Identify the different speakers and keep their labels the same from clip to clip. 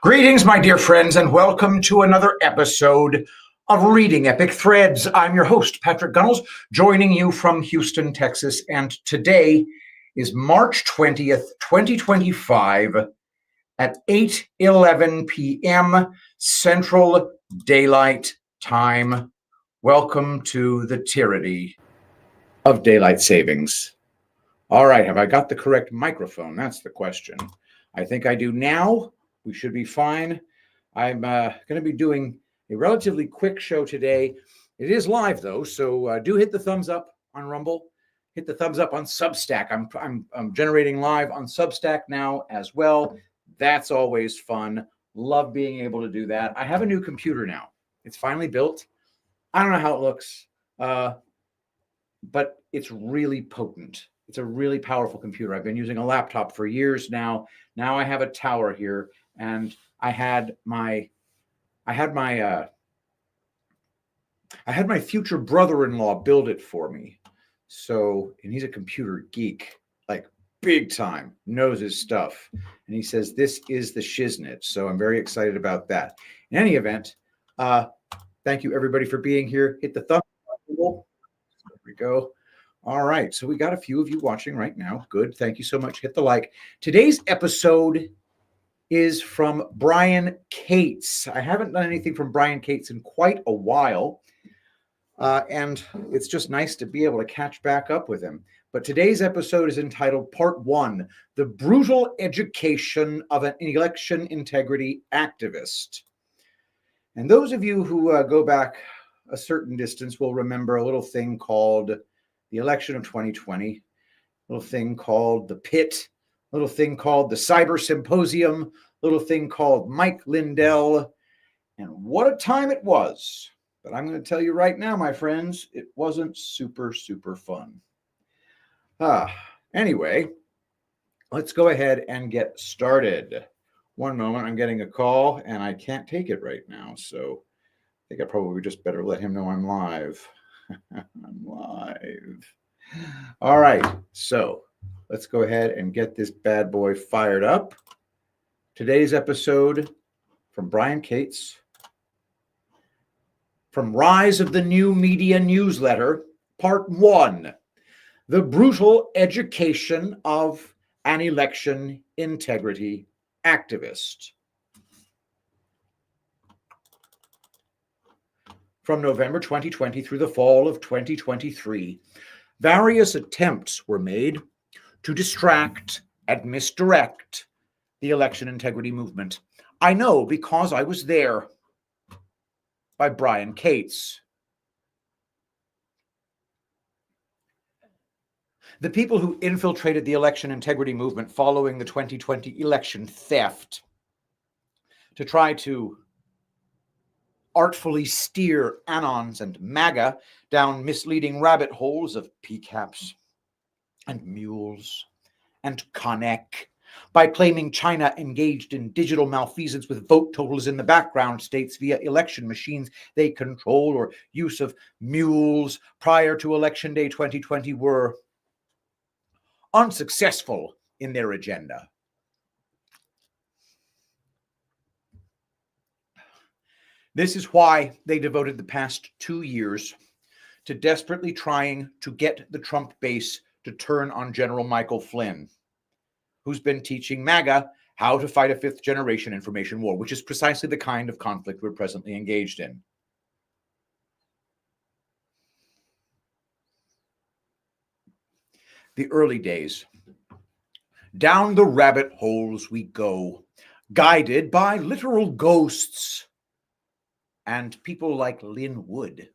Speaker 1: Greetings, my dear friends, and welcome to another episode of Reading Epic Threads. I'm your host, Patrick Gunnels, joining you from Houston, Texas, and today is March 20th, 2025 at 8:11 p.m. Central Daylight Time. Welcome to the tyranny of daylight savings. All right, have I got the correct microphone? That's the question. I think I do now. We should be fine. I'm going to be doing a relatively quick show today. It is live though, so do hit the thumbs up on Rumble. Hit the thumbs up on Substack. I'm generating live on Substack now as well. That's always fun. Love being able to do that. I have a new computer now. It's finally built. I don't know how it looks, but it's really potent. It's a really powerful computer. I've been using a laptop for years now. Now I have a tower here. And I had my future brother-in-law build it for me. So, and he's a computer geek, like big time, knows his stuff. And he says, this is the shiznit. So I'm very excited about that. In any event, thank you everybody for being here. Hit the thumbs up. There we go. All right. So we got a few of you watching right now. Good. Thank you so much. Hit the like. Today's episode is from Brian Cates. I haven't done anything from Brian Cates in quite a while, and it's just nice to be able to catch back up with him. But today's episode is entitled Part 1, The Brutal Education of an Election Integrity Activist. And those of you who go back a certain distance will remember a little thing called the election of 2020, a little thing called the pit, little thing called the Cyber Symposium, little thing called Mike Lindell, and what a time it was. But I'm going to tell you right now, my friends, it wasn't super, super fun. Anyway, let's go ahead and get started. One moment, I'm getting a call, and I can't take it right now, so I think I probably just better let him know I'm live. I'm live. All right, so let's go ahead and get this bad boy fired up. Today's episode from Brian Cates, from Rise of the New Media Newsletter, Part 1, The Brutal Education of an Election Integrity Activist. From November 2020 through the fall of 2023, various attempts were made to distract and misdirect the election integrity movement. I know because I was there. By Brian Cates. The people who infiltrated the election integrity movement following the 2020 election theft to try to artfully steer Anons and MAGA down misleading rabbit holes of PCAPs and mules and Connect by claiming China engaged in digital malfeasance with vote totals in the background states via election machines they control, or use of mules prior to Election Day 2020 were unsuccessful in their agenda. This is why they devoted the past 2 years to desperately trying to get the Trump base to turn on General Michael Flynn, who's been teaching MAGA how to fight a fifth-generation information war, which is precisely the kind of conflict we're presently engaged in. The early days. Down the rabbit holes we go, guided by literal ghosts and people like Lynn Wood.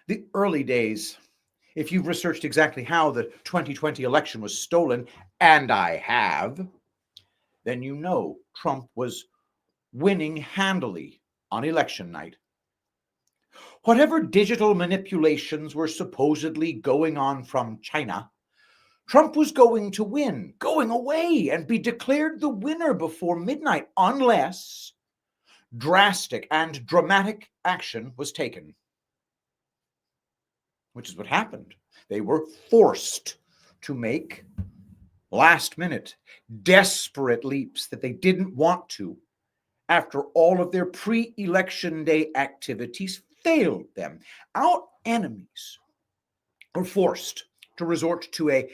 Speaker 1: The early days. If you've researched exactly how the 2020 election was stolen, and I have, then you know Trump was winning handily on election night. Whatever digital manipulations were supposedly going on from China, Trump was going to win, going away, and be declared the winner before midnight, unless drastic and dramatic action was taken. Which is what happened. They were forced to make last minute, desperate leaps that they didn't want to, after all of their pre-election day activities failed them. Our enemies were forced to resort to a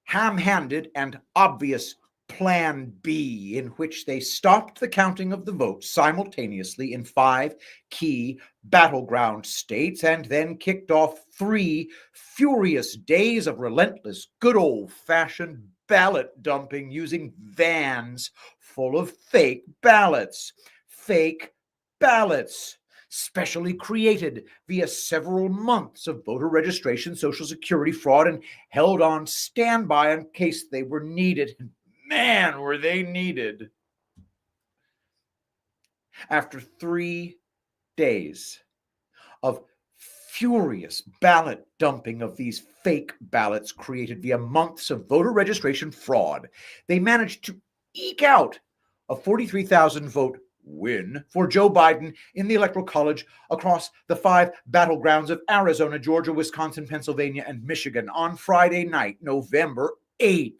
Speaker 1: ham-handed and obvious Plan B, in which they stopped the counting of the votes simultaneously in 5 key battleground states and then kicked off 3 furious days of relentless, good old-fashioned ballot dumping using vans full of fake ballots. Fake ballots, specially created via several months of voter registration, Social Security fraud, and held on standby in case they were needed. Man, were they needed. After 3 days of furious ballot dumping of these fake ballots created via months of voter registration fraud, they managed to eke out a 43,000 vote win for Joe Biden in the Electoral College across the 5 battlegrounds of Arizona, Georgia, Wisconsin, Pennsylvania, and Michigan on Friday night, November 8th.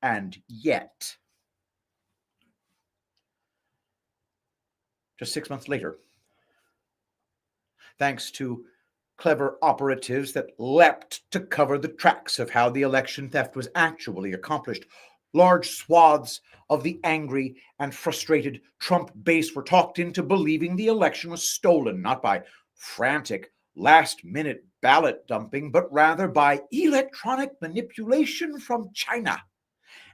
Speaker 1: And yet, just 6 months later, thanks to clever operatives that leapt to cover the tracks of how the election theft was actually accomplished, large swaths of the angry and frustrated Trump base were talked into believing the election was stolen, not by frantic last-minute ballot dumping, but rather by electronic manipulation from China,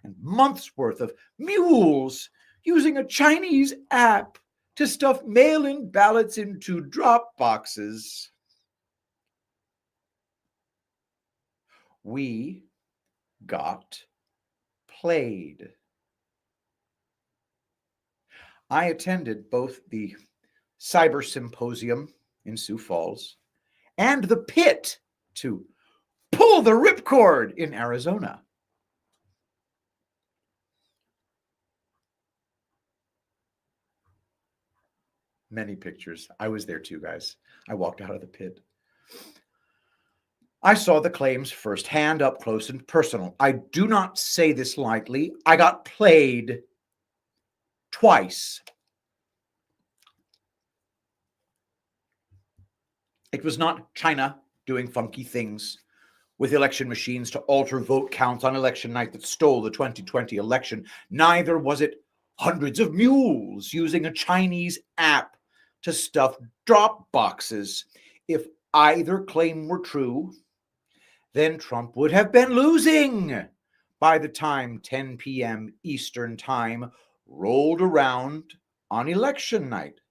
Speaker 1: and months' worth of mules using a Chinese app to stuff mail-in ballots into drop boxes. We got played. I attended both the Cyber Symposium in Sioux Falls and the pit to pull the ripcord in Arizona. Many pictures. I was there too, guys. I walked out of the pit. I saw the claims firsthand, up close and personal. I do not say this lightly. I got played twice. It was not China doing funky things with election machines to alter vote counts on election night that stole the 2020 election. Neither was it hundreds of mules using a Chinese app to stuff drop boxes. If either claim were true, then Trump would have been losing by the time 10 p.m. Eastern Time rolled around on election night.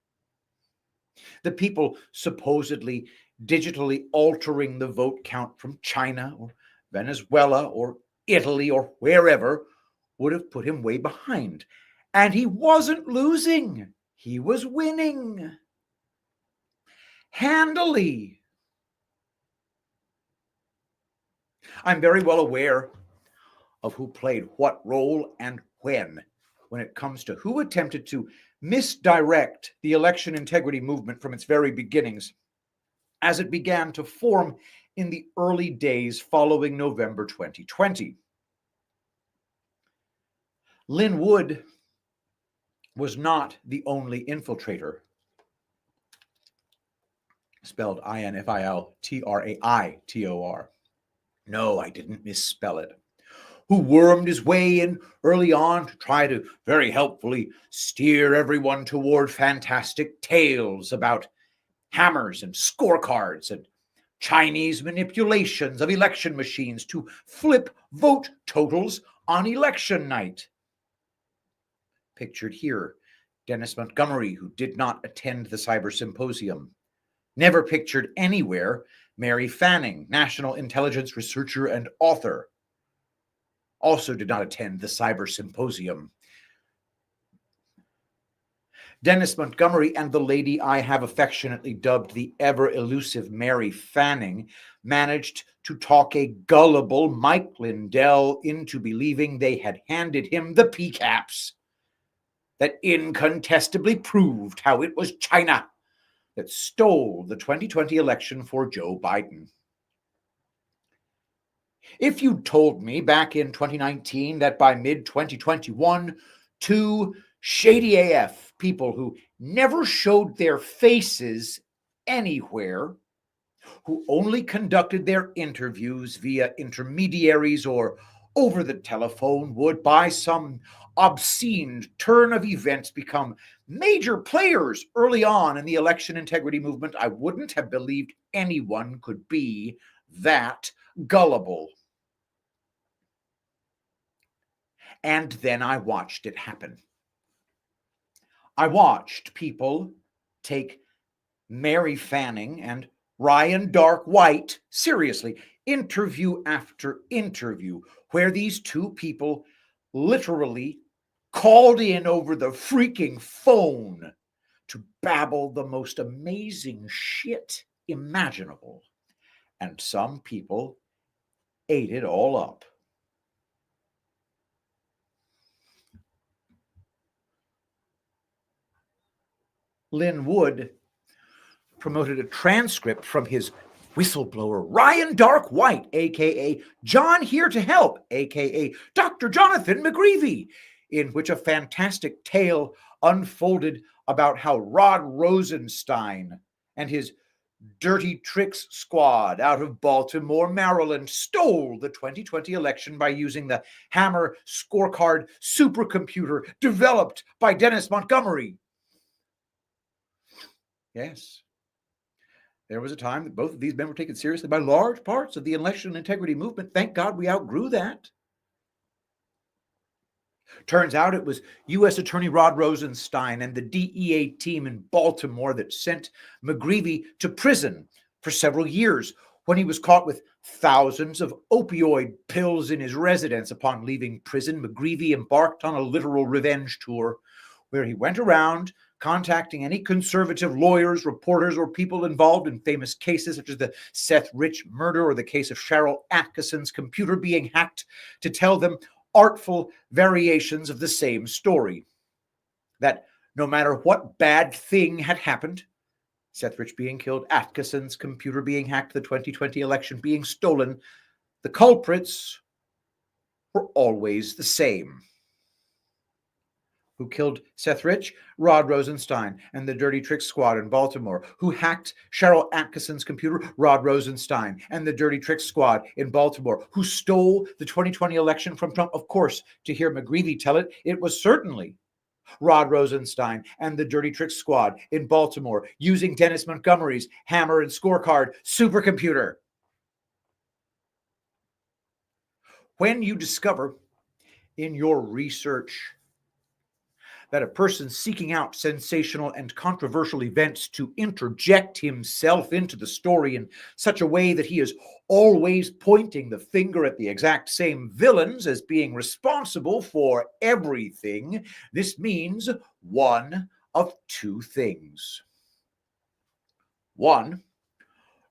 Speaker 1: The people supposedly digitally altering the vote count from China or Venezuela or Italy or wherever would have put him way behind. And he wasn't losing. He was winning. Handily. I'm very well aware of who played what role and when it comes to who attempted to misdirect the election integrity movement from its very beginnings, as it began to form in the early days following November 2020. Lin Wood was not the only infiltrator, spelled infiltrator. No, I didn't misspell it. Who wormed his way in early on to try to very helpfully steer everyone toward fantastic tales about hammers and scorecards and Chinese manipulations of election machines to flip vote totals on election night. Pictured here, Dennis Montgomery, who did not attend the Cyber Symposium. Never pictured anywhere, Mary Fanning, national intelligence researcher and author. Also did not attend the Cyber Symposium. Dennis Montgomery and the lady I have affectionately dubbed the ever-elusive Mary Fanning managed to talk a gullible Mike Lindell into believing they had handed him the PCAPs that incontestably proved how it was China that stole the 2020 election for Joe Biden. If you told me back in 2019 that by mid-2021, two shady AF people who never showed their faces anywhere, who only conducted their interviews via intermediaries or over the telephone, would, by some obscene turn of events, become major players early on in the election integrity movement, I wouldn't have believed anyone could be that gullible. And then I watched it happen. I watched people take Mary Fanning and Ryan Dark White seriously, interview after interview, where these two people literally called in over the freaking phone to babble the most amazing shit imaginable. And some people ate it all up. Lynn Wood promoted a transcript from his whistleblower, Ryan Dark White, a.k.a. John Here to Help, a.k.a. Dr. Jonathan McGreevy, in which a fantastic tale unfolded about how Rod Rosenstein and his Dirty Tricks Squad out of Baltimore, Maryland, stole the 2020 election by using the Hammer scorecard supercomputer developed by Dennis Montgomery. Yes. There was a time that both of these men were taken seriously by large parts of the election integrity movement. Thank God we outgrew that. Turns out it was U.S. Attorney Rod Rosenstein and the DEA team in Baltimore that sent McGreevy to prison for several years when he was caught with thousands of opioid pills in his residence. Upon leaving prison, McGreevy embarked on a literal revenge tour where he went around contacting any conservative lawyers, reporters, or people involved in famous cases such as the Seth Rich murder or the case of Cheryl Atkinson's computer being hacked, to tell them artful variations of the same story. That no matter what bad thing had happened, Seth Rich being killed, Atkinson's computer being hacked, the 2020 election being stolen, the culprits were always the same. Who killed Seth Rich? Rod Rosenstein and the Dirty Tricks Squad in Baltimore. Who hacked Cheryl Atkinson's computer? Rod Rosenstein and the Dirty Tricks Squad in Baltimore. Who stole the 2020 election from Trump? Of course, to hear McGreevy tell it, it was certainly Rod Rosenstein and the Dirty Tricks Squad in Baltimore, using Dennis Montgomery's Hammer and Scorecard supercomputer. When you discover in your research that a person seeking out sensational and controversial events to interject himself into the story in such a way that he is always pointing the finger at the exact same villains as being responsible for everything, this means one of two things. One,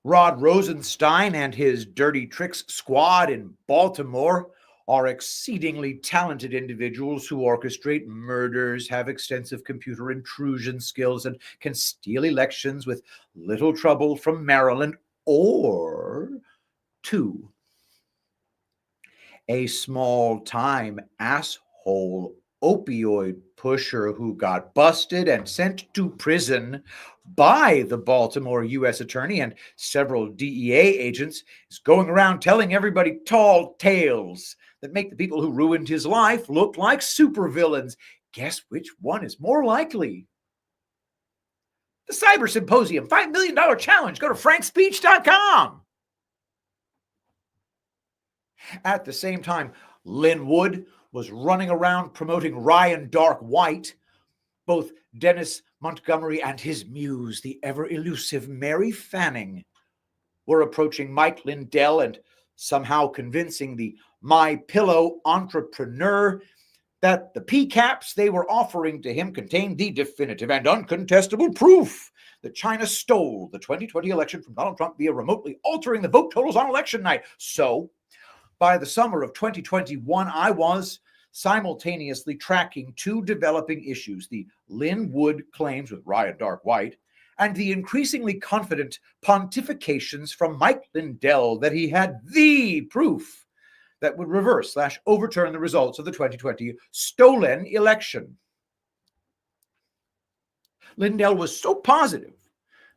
Speaker 1: Rod Rosenstein and his Dirty Tricks Squad in Baltimore are exceedingly talented individuals who orchestrate murders, have extensive computer intrusion skills, and can steal elections with little trouble from Maryland. Or two, a small-time asshole opioid pusher who got busted and sent to prison by the Baltimore U.S. Attorney and several DEA agents is going around telling everybody tall tales that make the people who ruined his life look like supervillains. Guess which one is more likely? The Cyber Symposium $5 million challenge. Go to frankspeech.com. At the same time, Lynn Wood was running around promoting Ryan Dark White. Both Dennis Montgomery and his muse, the ever-elusive Mary Fanning, were approaching Mike Lindell and somehow convincing the My Pillow entrepreneur that the PCAPs they were offering to him contained the definitive and uncontestable proof that China stole the 2020 election from Donald Trump via remotely altering the vote totals on election night. So, by the summer of 2021, I was simultaneously tracking two developing issues: the Lynn Wood claims with Ryan Dark White, and the increasingly confident pontifications from Mike Lindell that he had the proof that would reverse/overturn the results of the 2020 stolen election. Lindell was so positive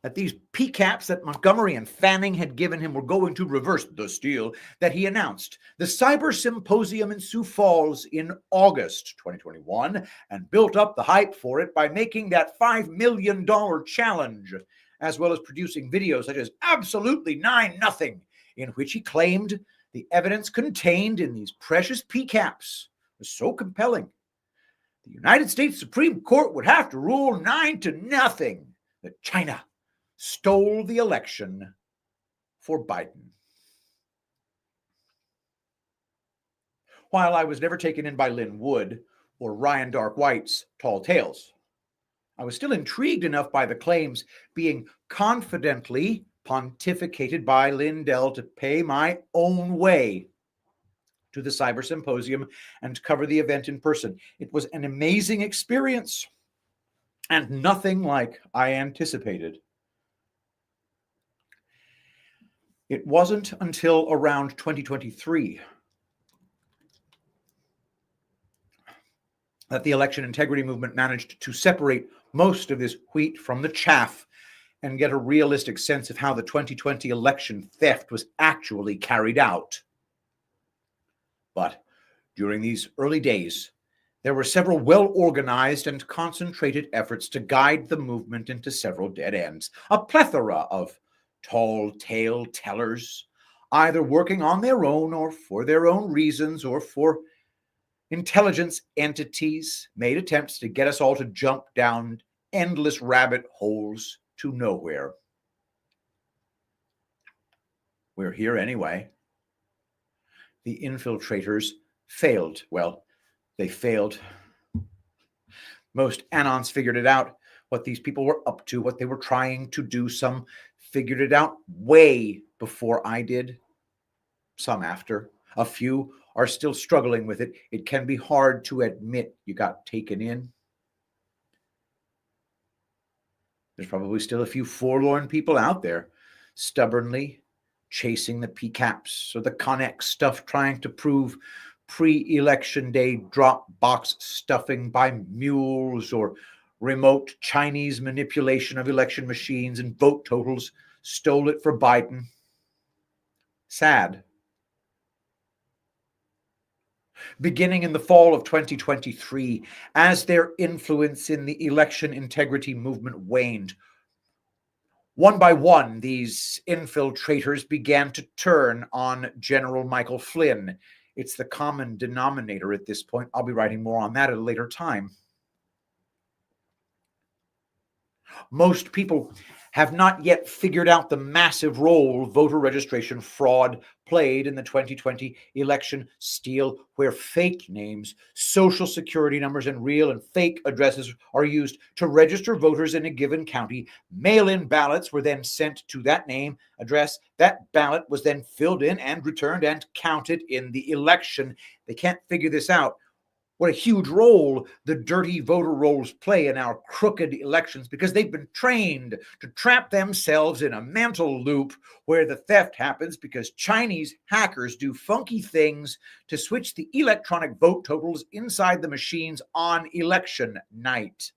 Speaker 1: that these PCAPs that Montgomery and Fanning had given him were going to reverse the steal that he announced the Cyber Symposium in Sioux Falls in August 2021 and built up the hype for it by making that $5 million challenge, as well as producing videos such as Absolutely 9-0, in which he claimed the evidence contained in these precious PCAPs was so compelling the United States Supreme Court would have to rule 9-0 that China stole the election for Biden. While I was never taken in by Lin Wood or Ryan Dark White's tall tales, I was still intrigued enough by the claims being confidently pontificated by Lindell to pay my own way to the Cyber Symposium and cover the event in person. It was an amazing experience and nothing like I anticipated. It wasn't until around 2023 that the election integrity movement managed to separate most of this wheat from the chaff and get a realistic sense of how the 2020 election theft was actually carried out. But during these early days, there were several well-organized and concentrated efforts to guide the movement into several dead ends, a plethora of tall tale tellers, either working on their own or for their own reasons or for intelligence entities, made attempts to get us all to jump down endless rabbit holes to nowhere. We're here anyway. The infiltrators failed. Well, they failed. Most Anons figured it out, what these people were up to, what they were trying to do. Some figured it out way before I did, some after. A few are still struggling with it. It can be hard to admit you got taken in. There's probably still a few forlorn people out there stubbornly chasing the PCAPs or the Connex stuff, trying to prove pre-election day drop box stuffing by mules or remote Chinese manipulation of election machines and vote totals stole it for Biden. Sad. Beginning in the fall of 2023, as their influence in the election integrity movement waned, one by one, these infiltrators began to turn on General Michael Flynn. It's the common denominator at this point. I'll be writing more on that at a later time. Most people have not yet figured out the massive role voter registration fraud played in the 2020 election steal, where fake names, social security numbers, and real and fake addresses are used to register voters in a given county. Mail-in ballots were then sent to that name, address. That ballot was then filled in and returned and counted in the election. They can't figure this out. What a huge role the dirty voter rolls play in our crooked elections, because they've been trained to trap themselves in a mental loop where the theft happens because Chinese hackers do funky things to switch the electronic vote totals inside the machines on election night.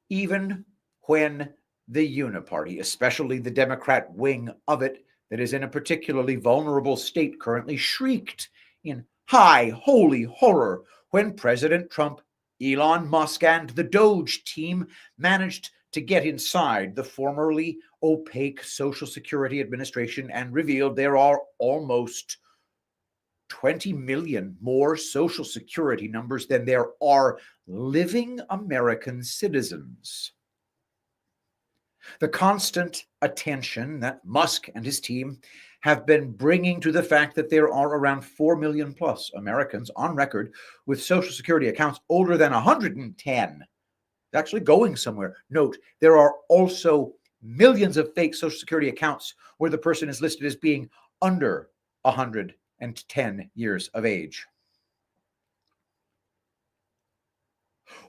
Speaker 1: Even when the Uniparty, especially the Democrat wing of it that is in a particularly vulnerable state currently, shrieked in high holy horror when President Trump, Elon Musk, and the Doge team managed to get inside the formerly opaque Social Security Administration and revealed there are almost 20 million more Social Security numbers than there are living American citizens. The constant attention that Musk and his team have been bringing to the fact that there are around 4 million plus Americans on record with Social Security accounts older than 110. It's actually going somewhere. Note, there are also millions of fake Social Security accounts where the person is listed as being under 110 years of age.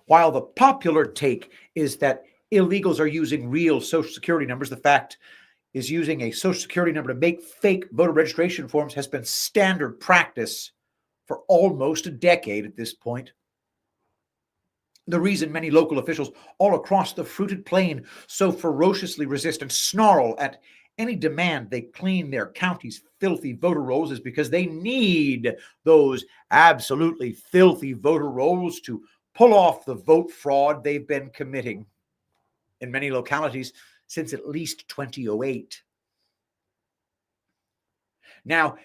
Speaker 1: While the popular take is that illegals are using real Social Security numbers, the fact is using a social security number to make fake voter registration forms has been standard practice for almost a decade at this point. The reason many local officials all across the fruited plain so ferociously resist and snarl at any demand they clean their county's filthy voter rolls is because they need those absolutely filthy voter rolls to pull off the vote fraud they've been committing in many localities since at least 2008. Now,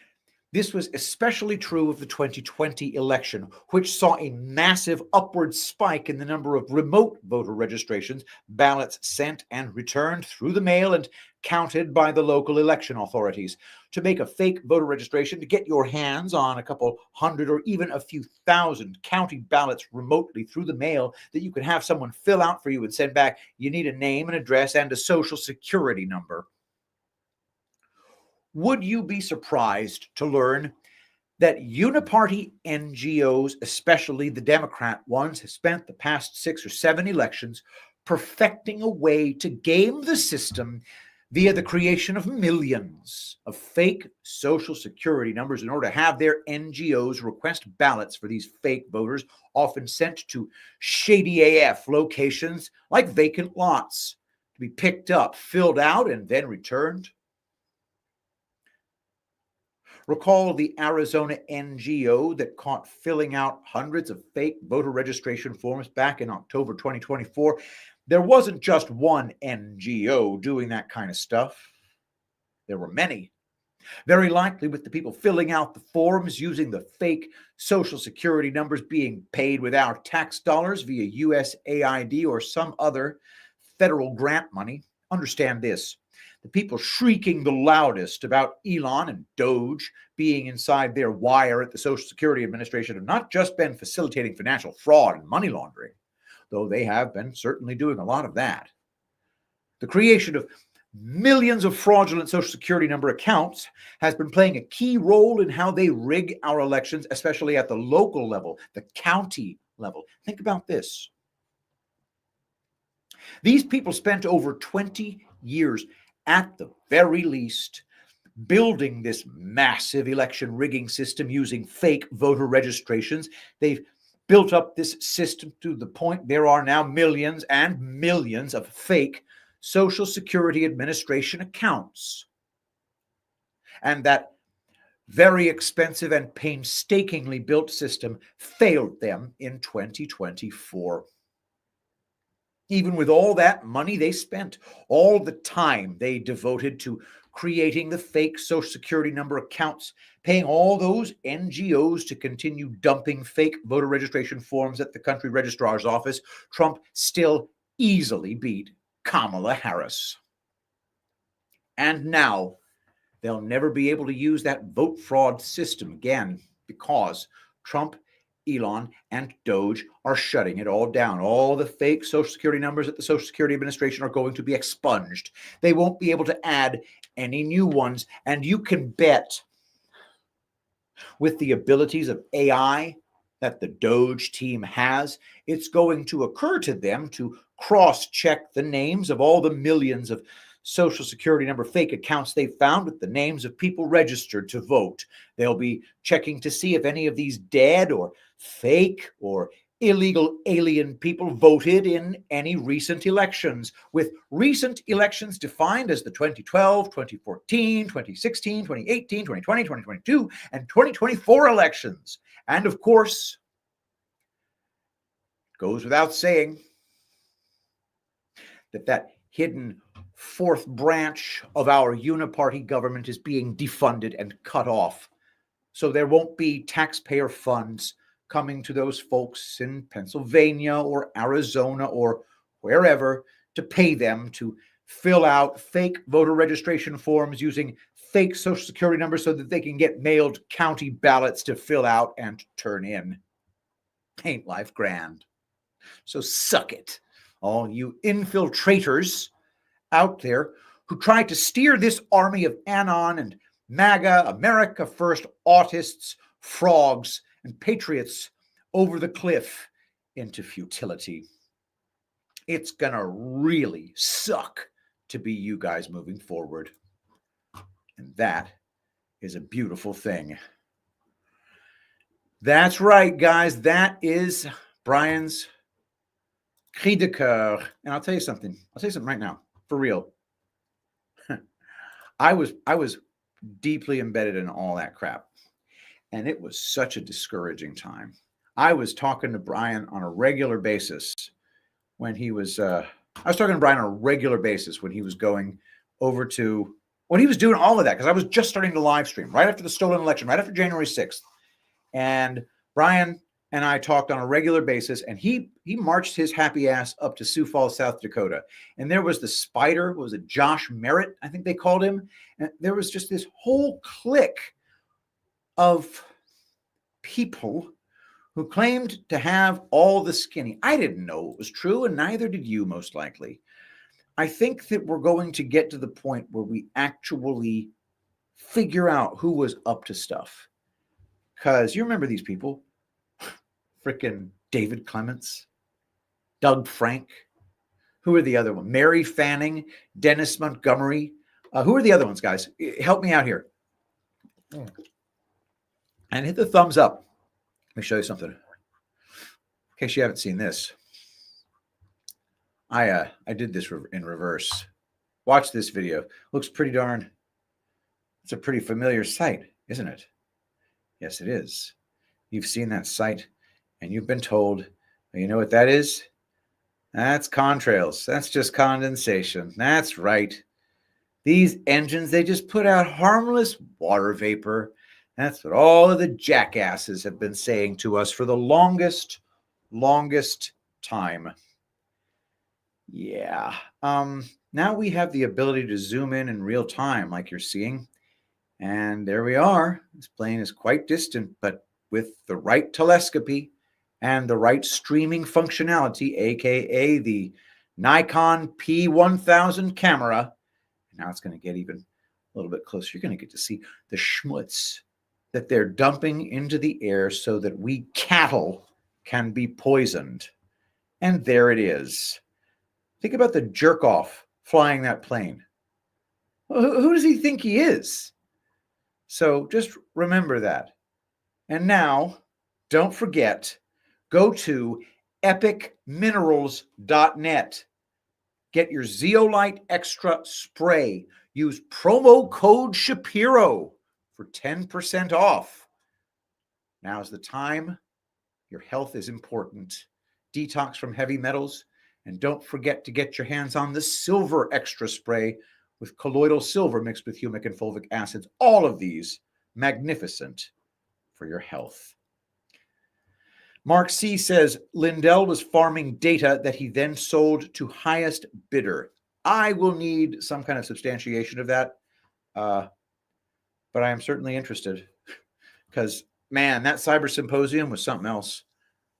Speaker 1: this was especially true of the 2020 election, which saw a massive upward spike in the number of remote voter registrations, ballots sent and returned through the mail and counted by the local election authorities. To make a fake voter registration, to get your hands on a couple hundred or even a few thousand county ballots remotely through the mail that you can have someone fill out for you and send back, you need a name, an address, and a social security number. Would you be surprised to learn that uniparty NGOs, especially the Democrat ones, have spent the past 6 or 7 elections perfecting a way to game the system via the creation of millions of fake social security numbers in order to have their NGOs request ballots for these fake voters, often sent to shady AF locations like vacant lots, to be picked up, filled out, and then returned? Recall the Arizona NGO that caught filling out hundreds of fake voter registration forms back in October 2024. There wasn't just one NGO doing that kind of stuff. There were many. Very likely with the people filling out the forms using the fake social security numbers being paid with our tax dollars via USAID or some other federal grant money. Understand this. The people shrieking the loudest about Elon and Doge being inside their wire at the Social Security Administration have not just been facilitating financial fraud and money laundering, though they have been certainly doing a lot of that. The creation of millions of fraudulent Social Security number accounts has been playing a key role in how they rig our elections, especially at the local level, the county level. Think about this. These people spent over 20 years at the very least building this massive election rigging system using fake voter registrations. They've built up this system to the point there are now millions and millions of fake Social Security Administration accounts. And that very expensive and painstakingly built system failed them in 2024. Even with all that money they spent, all the time they devoted to creating the fake Social Security number accounts, paying all those NGOs to continue dumping fake voter registration forms at the country registrar's office, Trump still easily beat Kamala Harris. And now they'll never be able to use that vote fraud system again because Trump, Elon, and Doge are shutting it all down. All the fake Social Security numbers at the Social Security Administration are going to be expunged. They won't be able to add any new ones. And you can bet with the abilities of AI that the Doge team has, it's going to occur to them to cross-check the names of all the millions of Social Security number fake accounts they found with the names of people registered to vote. They'll be checking to see if any of these dead or fake or illegal alien people voted in any recent elections, with recent elections defined as the 2012, 2014, 2016, 2018, 2020, 2022, and 2024 elections. And of course, it goes without saying that hidden fourth branch of our uniparty government is being defunded and cut off. So there won't be taxpayer funds coming to those folks in Pennsylvania or Arizona or wherever to pay them to fill out fake voter registration forms using fake Social Security numbers so that they can get mailed county ballots to fill out and turn in. Ain't life grand? So suck it, all you infiltrators out there who tried to steer this army of Anon and MAGA, America First autists, frogs, and patriots over the cliff into futility. It's gonna really suck to be you guys moving forward. And that is a beautiful thing. That's right, guys. That is Brian's cri de coeur. And I'll tell you something. I'll tell you something right now, for real. I was deeply embedded in all that crap. And it was such a discouraging time. I was talking to Brian on a regular basis when he was I was talking to Brian on a regular basis when he was going over to when he was doing all of that, because I was just starting to live stream right after the stolen election, right after January 6th. And Brian and I talked on a regular basis, and he marched his happy ass up to Sioux Falls, South Dakota. And there was the spider, what was it, Josh Merritt, I think they called him. And there was just this whole clique of people who claimed to have all the skinny. I didn't know it was true, and neither did you, most likely. I think that we're going to get to the point where we actually figure out who was up to stuff. Because you remember these people, freaking David Clements, Doug Frank. Who are the other ones? Mary Fanning, Dennis Montgomery. Who are the other ones, guys? Help me out here. And hit the thumbs up. Let me show you something. In case you haven't seen this. I did this in reverse. Watch this video. Looks pretty darn. It's a pretty familiar sight, isn't it? Yes, it is. You've seen that sight, and you've been told, well, you know what that is? That's contrails. That's just condensation. That's right. These engines, they just put out harmless water vapor. That's what all of the jackasses have been saying to us for the longest time. Yeah. Now we have the ability to zoom in real time, like you're seeing. And there we are. This plane is quite distant, but with the right telescopy and the right streaming functionality, aka the Nikon P1000 camera. Now it's going to get even a little bit closer. You're going to get to see the schmutz that they're dumping into the air so that we cattle can be poisoned. And there it is. Think about the jerk off flying that plane. Who does he think he is? So just remember that. And now, don't forget, go to epicminerals.net. Get your Zeolite Extra Spray. Use promo code Shapiro for 10% off. Now's the time. Your health is important. Detox from heavy metals. And don't forget to get your hands on the Silver Extra Spray with colloidal silver mixed with humic and fulvic acids. All of these magnificent for your health. Mark C. says, Lindell was farming data that he then sold to highest bidder. I will need some kind of substantiation of that. But I am certainly interested because, man, that cyber symposium was something else.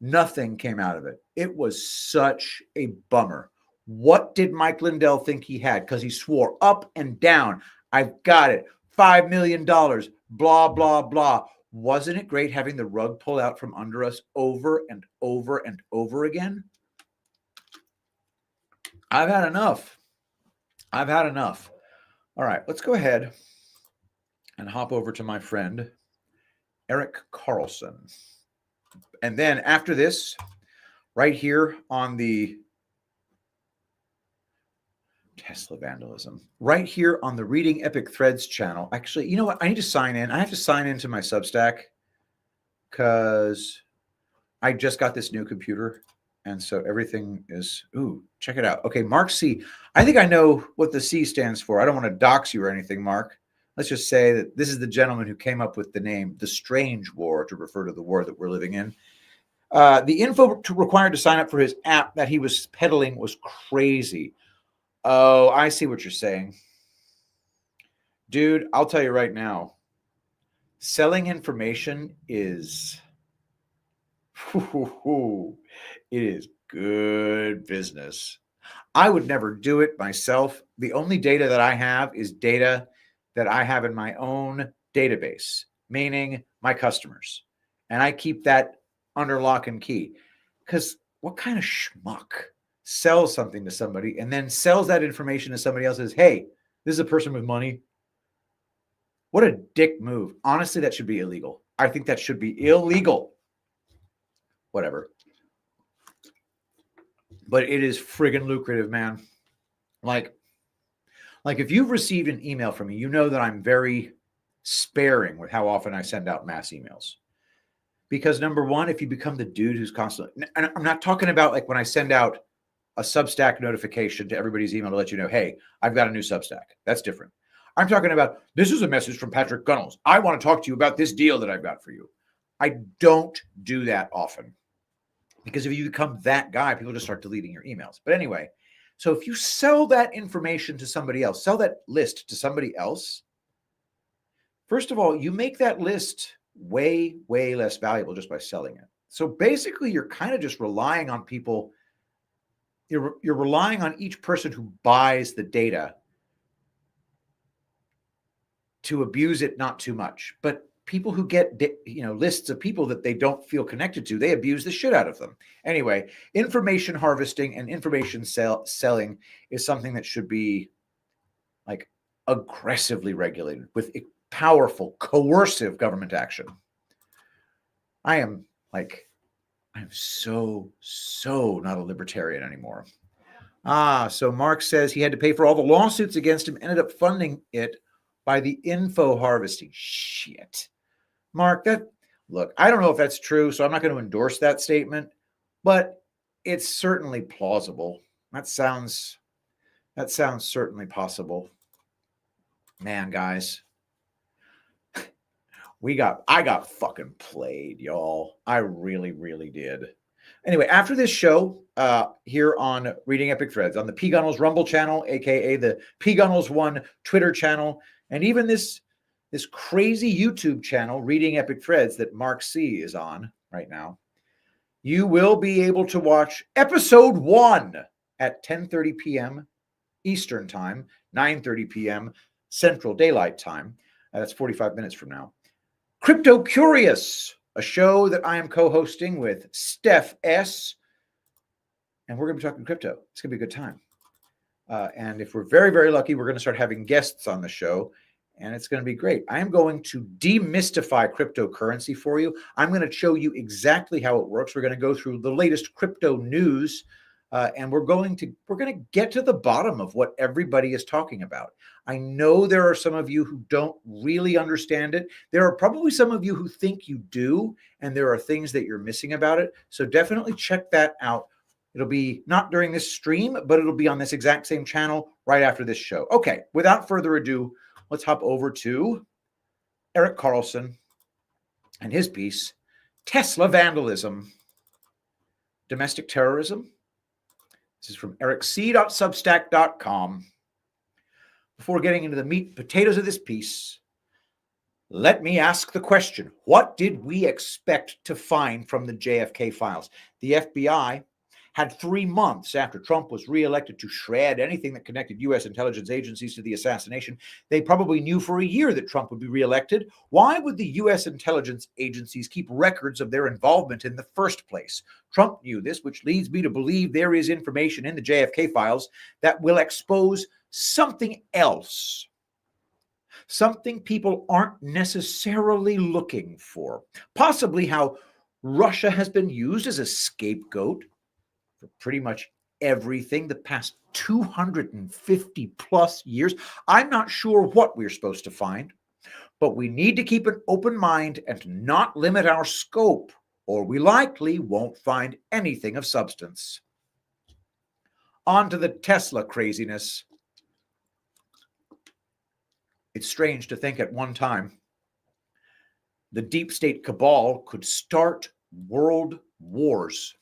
Speaker 1: Nothing came out of it. It was such a bummer. What did Mike Lindell think he had? Because he swore up and down, I've got it. $5 million, blah, blah, blah. Wasn't it great having the rug pulled out from under us over and over and over again? I've had enough. I've had enough. All right, let's go ahead and hop over to my friend, Eric Carlson. And then after this, right here on the Tesla vandalism, right here on the Reading Epic Threads channel. Actually, you know what? I need to sign in. I have to sign into my Substack because I just got this new computer. And so everything is, ooh, check it out. Okay, Mark C. I think I know what the C stands for. I don't want to dox you or anything, Mark. Let's just say that this is the gentleman who came up with the name, The Strange War, to refer to the war that we're living in. The info required to sign up for his app that he was peddling was crazy. Oh, I see what you're saying. Dude, I'll tell you right now, selling information is, it is good business. I would never do it myself. The only data that I have is data that I have in my own database, meaning my customers. And I keep that under lock and key. Because what kind of schmuck sells something to somebody and then sells that information to somebody else, says, hey, this is a person with money. What a dick move. Honestly, that should be illegal. I think that should be illegal. Whatever. But it is friggin' lucrative, man. Like if you've received an email from me, you know that I'm very sparing with how often I send out mass emails. Because number one, if you become the dude who's constantly, and I'm not talking about like when I send out a Substack notification to everybody's email to let you know, hey, I've got a new Substack. That's different. I'm talking about, this is a message from Patrick Gunnels. I want to talk to you about this deal that I've got for you. I don't do that often. Because if you become that guy, people just start deleting your emails. But anyway, so if you sell that information to somebody else, sell that list to somebody else, first of all, you make that list way, way less valuable just by selling it. So basically, you're kind of just relying on people. You're relying on each person who buys the data to abuse it, not too much. But people who get, lists of people that they don't feel connected to, they abuse the shit out of them. Anyway, information harvesting and information selling is something that should be like aggressively regulated with powerful, coercive government action. I'm so not a libertarian anymore. So Mark says he had to pay for all the lawsuits against him, ended up funding it by the info harvesting. Shit. Mark, look, I don't know if that's true, so I'm not going to endorse that statement, but it's certainly plausible. That sounds certainly possible. Man, guys, I got fucking played, y'all. I really, really did. Anyway, after this show, here on Reading Epic Threads, on the P. Gunnels Rumble channel, aka the P. Gunnels 1 Twitter channel, and even this crazy YouTube channel, Reading Epic Threads, that Mark C is on right now, you will be able to watch episode 1 at 10:30 p.m. Eastern Time, 9:30 p.m. Central Daylight Time. That's 45 minutes from now. Crypto Curious, a show that I am co-hosting with Steph S. And we're going to be talking crypto. It's going to be a good time. And if we're very, very lucky, we're going to start having guests on the show. And it's going to be great. I am going to demystify cryptocurrency for you. I'm going to show you exactly how it works. We're going to go through the latest crypto news. And we're going to get to the bottom of what everybody is talking about. I know there are some of you who don't really understand it. There are probably some of you who think you do, and there are things that you're missing about it. So definitely check that out. It'll be not during this stream, but it'll be on this exact same channel right after this show. Okay, without further ado, let's hop over to Eric Carlson and his piece, Tesla Vandalism, Domestic Terrorism. This is from ericc.substack.com. Before getting into the meat and potatoes of this piece, let me ask the question, what did we expect to find from the JFK files? The FBI had 3 months after Trump was reelected to shred anything that connected U.S. intelligence agencies to the assassination. They probably knew for a year that Trump would be reelected. Why would the U.S. intelligence agencies keep records of their involvement in the first place? Trump knew this, which leads me to believe there is information in the JFK files that will expose something else. Something people aren't necessarily looking for. Possibly how Russia has been used as a scapegoat for pretty much everything the past 250 plus years. I'm not sure what we're supposed to find, but we need to keep an open mind and not limit our scope, or we likely won't find anything of substance. On to the Tesla craziness. It's strange to think at one time the deep state cabal could start world wars.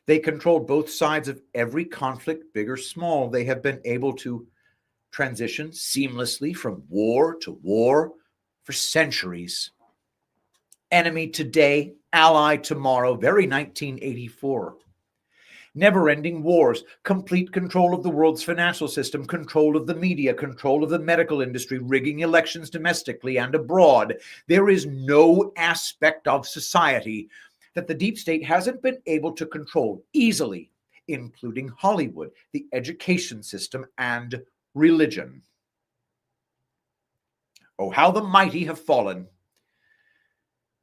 Speaker 1: They controlled both sides of every conflict, big or small. They have been able to transition seamlessly from war to war for centuries. Enemy today, ally tomorrow, very 1984. Never-ending wars, complete control of the world's financial system, control of the media, control of the medical industry, rigging elections domestically and abroad. There is no aspect of society that the deep state hasn't been able to control easily, including Hollywood, the education system, and religion. Oh, how the mighty have fallen.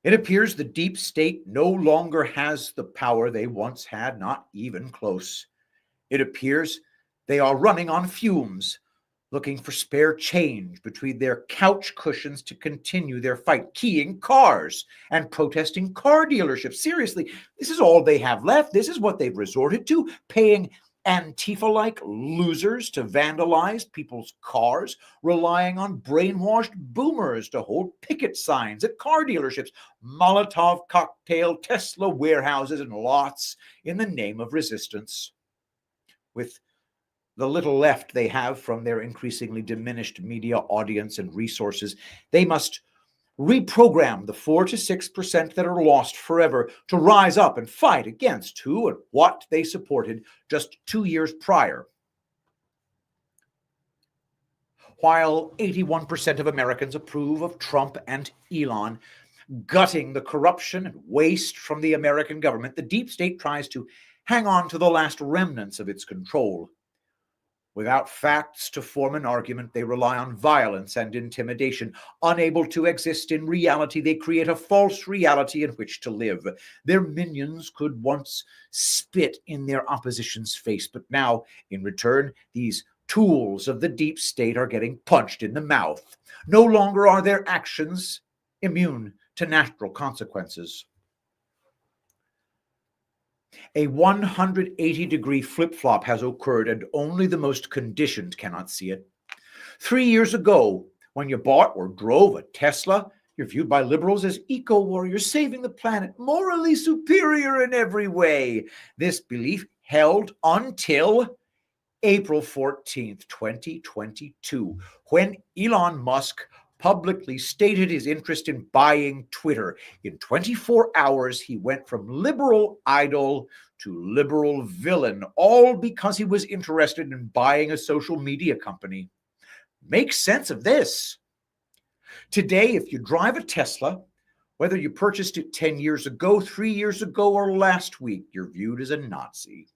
Speaker 1: It appears the deep state no longer has the power they once had, not even close. It appears they are running on fumes, looking for spare change between their couch cushions to continue their fight, keying cars and protesting car dealerships. Seriously, this is all they have left. This is what they've resorted to, paying Antifa-like losers to vandalize people's cars, relying on brainwashed boomers to hold picket signs at car dealerships, Molotov cocktail Tesla warehouses, and lots in the name of resistance. With the little left they have from their increasingly diminished media audience and resources, they must reprogram the 4 to 6% that are lost forever to rise up and fight against who and what they supported just 2 years prior. While 81% of Americans approve of Trump and Elon gutting the corruption and waste from the American government, the deep state tries to hang on to the last remnants of its control. Without facts to form an argument, they rely on violence and intimidation. Unable to exist in reality, they create a false reality in which to live. Their minions could once spit in their opposition's face, but now, in return, these tools of the deep state are getting punched in the mouth. No longer are their actions immune to natural consequences. A 180-degree flip-flop has occurred, and only the most conditioned cannot see it. 3 years ago, when you bought or drove a Tesla, you're viewed by liberals as eco-warriors, saving the planet, morally superior in every way. This belief held until April 14th, 2022, when Elon Musk publicly stated his interest in buying Twitter. In 24 hours, he went from liberal idol to liberal villain, all because he was interested in buying a social media company. Make sense of this. Today, if you drive a Tesla, whether you purchased it 10 years ago, 3 years ago, or last week, you're viewed as a Nazi.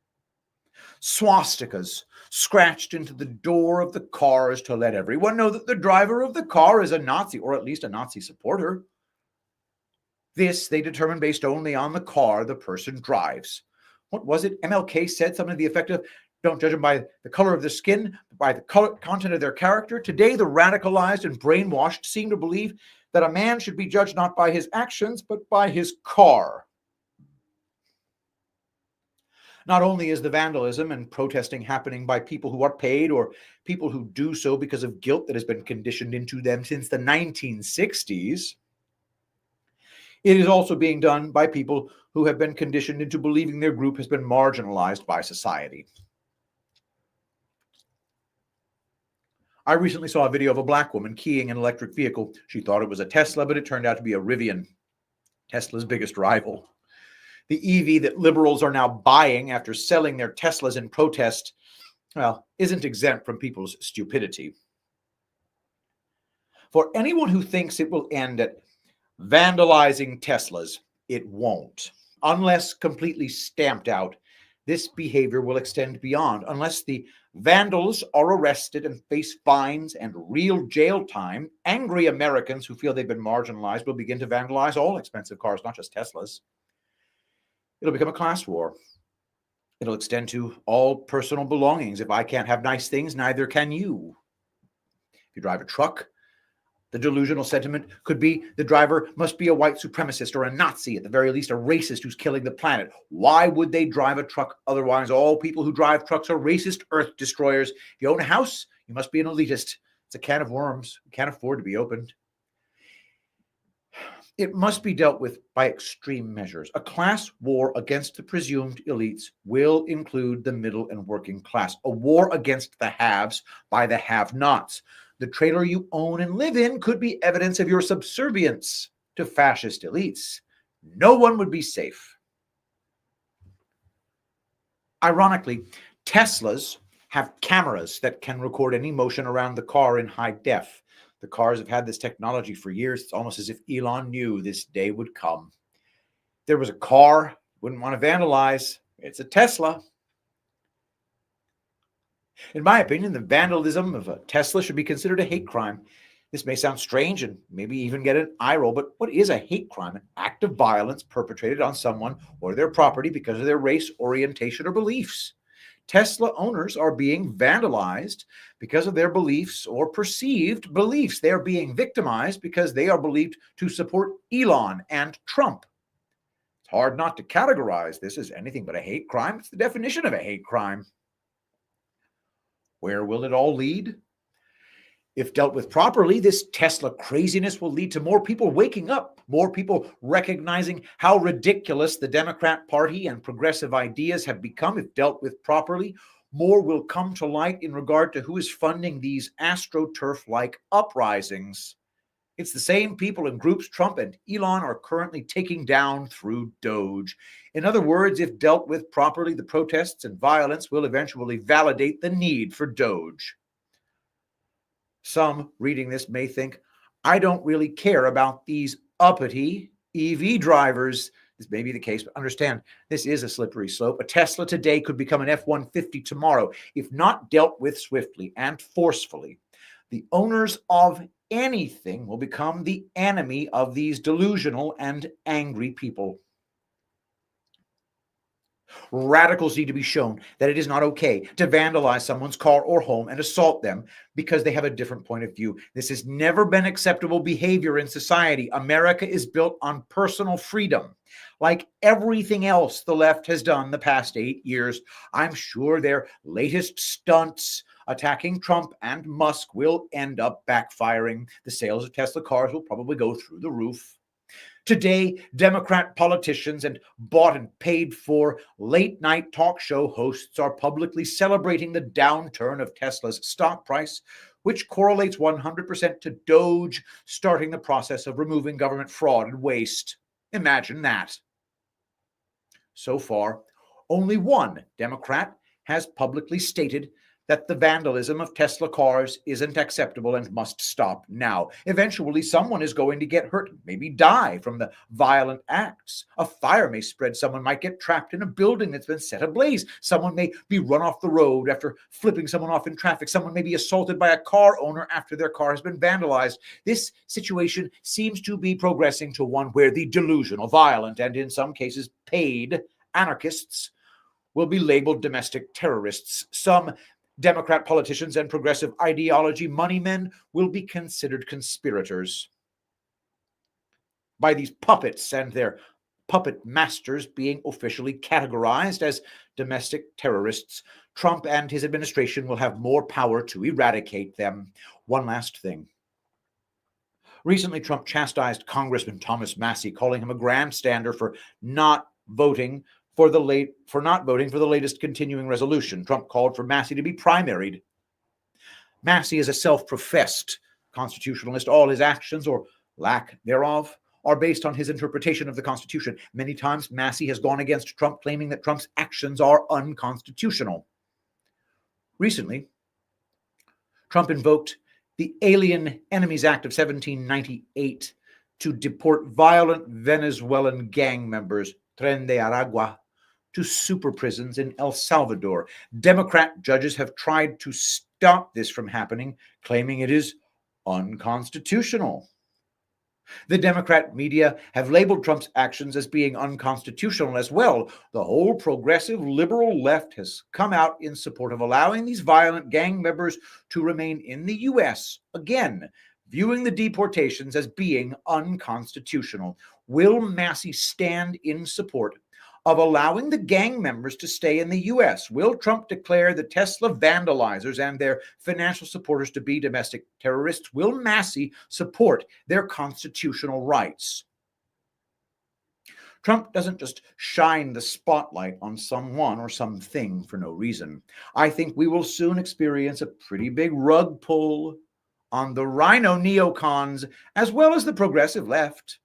Speaker 1: Swastikas scratched into the door of the cars to let everyone know that the driver of the car is a Nazi, or at least a Nazi supporter. This they determine based only on the car the person drives. What was it? MLK said something to the effect of, don't judge them by the color of their skin, but by the content of their character. Today, the radicalized and brainwashed seem to believe that a man should be judged not by his actions, but by his car. Not only is the vandalism and protesting happening by people who are paid or people who do so because of guilt that has been conditioned into them since the 1960s, it is also being done by people who have been conditioned into believing their group has been marginalized by society. I recently saw a video of a black woman keying an electric vehicle. She thought it was a Tesla, but it turned out to be a Rivian, Tesla's biggest rival. The EV that liberals are now buying after selling their Teslas in protest, well, isn't exempt from people's stupidity. For anyone who thinks it will end at vandalizing Teslas, it won't. Unless completely stamped out, this behavior will extend beyond. Unless the vandals are arrested and face fines and real jail time, angry Americans who feel they've been marginalized will begin to vandalize all expensive cars, not just Teslas. It'll become a class war. It'll extend to all personal belongings. If I can't have nice things, neither can you. If you drive a truck, the delusional sentiment could be the driver must be a white supremacist or a Nazi, at the very least a racist who's killing the planet. Why would they drive a truck otherwise? All people who drive trucks are racist earth destroyers. If you own a house, you must be an elitist. It's a can of worms. You can't afford to be opened. It must be dealt with by extreme measures. A class war against the presumed elites will include the middle and working class. A war against the haves by the have-nots. The trailer you own and live in could be evidence of your subservience to fascist elites. No one would be safe. Ironically, Teslas have cameras that can record any motion around the car in high def. The cars have had this technology for years. It's almost as if Elon knew this day would come. If there was a car you wouldn't want to vandalize, it's a Tesla. In my opinion, the vandalism of a Tesla should be considered a hate crime. This may sound strange and maybe even get an eye roll, but what is a hate crime? An act of violence perpetrated on someone or their property because of their race, orientation, or beliefs. Tesla owners are being vandalized because of their beliefs or perceived beliefs. They are being victimized because they are believed to support Elon and Trump. It's hard not to categorize this as anything but a hate crime. It's the definition of a hate crime. Where will it all lead? If dealt with properly, this Tesla craziness will lead to more people waking up, more people recognizing how ridiculous the Democrat Party and progressive ideas have become. If dealt with properly, more will come to light in regard to who is funding these astroturf-like uprisings. It's the same people and groups Trump and Elon are currently taking down through Doge. In other words, if dealt with properly, the protests and violence will eventually validate the need for Doge. Some reading this may think, I don't really care about these uppity EV drivers. This may be the case, but understand, this is a slippery slope. A Tesla today could become an F-150 tomorrow if not dealt with swiftly and forcefully. The owners of anything will become the enemy of these delusional and angry people. Radicals need to be shown that it is not okay to vandalize someone's car or home and assault them because they have a different point of view. This has never been acceptable behavior in society. America is built on personal freedom. Like everything else the left has done the past 8 years, I'm sure their latest stunts attacking Trump and Musk will end up backfiring. The sales of Tesla cars will probably go through the roof. Today, Democrat politicians and bought and paid for late-night talk show hosts are publicly celebrating the downturn of Tesla's stock price, which correlates 100% to Doge starting the process of removing government fraud and waste. Imagine that. So far, only one Democrat has publicly stated that the vandalism of Tesla cars isn't acceptable and must stop now. Eventually, someone is going to get hurt, maybe die from the violent acts. A fire may spread. Someone might get trapped in a building that's been set ablaze. Someone may be run off the road after flipping someone off in traffic. Someone may be assaulted by a car owner after their car has been vandalized. This situation seems to be progressing to one where the delusional, violent, and in some cases paid anarchists will be labeled domestic terrorists. Some Democrat politicians and progressive ideology money men will be considered conspirators. By these puppets and their puppet masters being officially categorized as domestic terrorists, Trump and his administration will have more power to eradicate them. One last thing. Recently, Trump chastised Congressman Thomas Massie, calling him a grandstander for not voting for the latest continuing resolution. Trump called for Massie to be primaried. Massie is a self-professed constitutionalist. All his actions, or lack thereof, are based on his interpretation of the Constitution. Many times, Massie has gone against Trump, claiming that Trump's actions are unconstitutional. Recently, Trump invoked the Alien Enemies Act of 1798 to deport violent Venezuelan gang members, Tren de Aragua, to super prisons in El Salvador. Democrat judges have tried to stop this from happening, claiming it is unconstitutional. The Democrat media have labeled Trump's actions as being unconstitutional as well. The whole progressive liberal left has come out in support of allowing these violent gang members to remain in the U.S., again, viewing the deportations as being unconstitutional. Will Massie stand in support of allowing the gang members to stay in the U.S.? Will Trump declare the Tesla vandalizers and their financial supporters to be domestic terrorists? Will Massie support their constitutional rights? Trump doesn't just shine the spotlight on someone or something for no reason. I think we will soon experience a pretty big rug pull on the rhino neocons as well as the progressive left.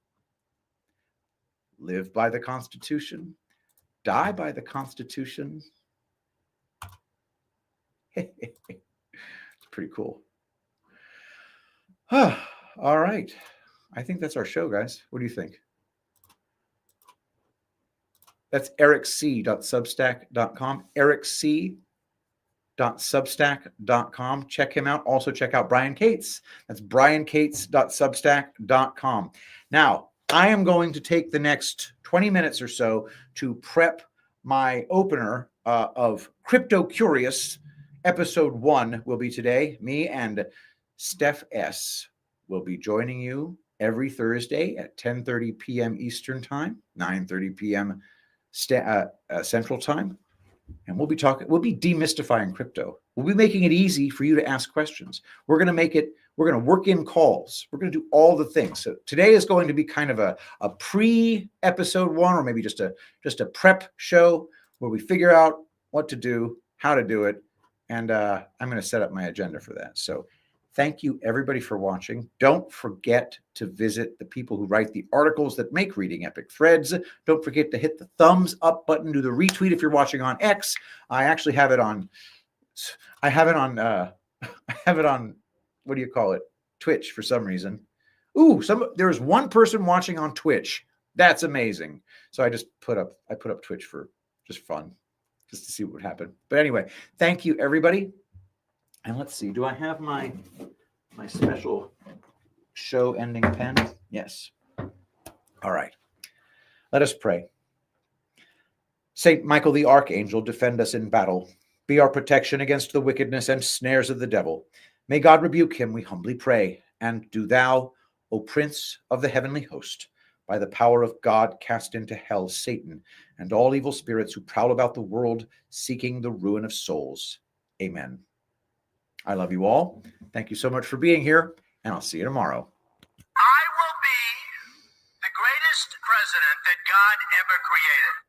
Speaker 1: Live by the Constitution, die by the Constitution. It's pretty cool. All right. I think that's our show, guys. What do you think? That's ericc.substack.com. briancates.substack.com. Check him out. Also check out Brian Cates. That's briancates.substack.com. Now, I am going to take the next 20 minutes or so to prep my opener of Crypto Curious. Episode 1 will be today. Me and Steph S. will be joining you every Thursday at 10:30 p.m. Eastern Time, 9:30 p.m. Central Time. And we'll be demystifying crypto. We'll be making it easy for you to ask questions. We're going to work in calls. We're going to do all the things. So today is going to be kind of a pre-episode 1, or maybe just a prep show where we figure out what to do, how to do it. And I'm going to set up my agenda for that. So thank you, everybody, for watching. Don't forget to visit the people who write the articles that make Reading Epic Threads. Don't forget to hit the thumbs up button, do the retweet if you're watching on X. I actually have it on, what do you call it? Twitch for some reason. Ooh, there's one person watching on Twitch. That's amazing. So I put up Twitch for just fun, just to see what would happen. But anyway, thank you, everybody. And let's see, do I have my special show ending pen? Yes. All right. Let us pray. Saint Michael the Archangel, defend us in battle. Be our protection against the wickedness and snares of the devil. May God rebuke him, we humbly pray. And do thou, O Prince of the heavenly host, by the power of God, cast into hell Satan and all evil spirits who prowl about the world, seeking the ruin of souls. Amen. I love you all. Thank you so much for being here, and I'll see you tomorrow.
Speaker 2: I will be the greatest president that God ever created.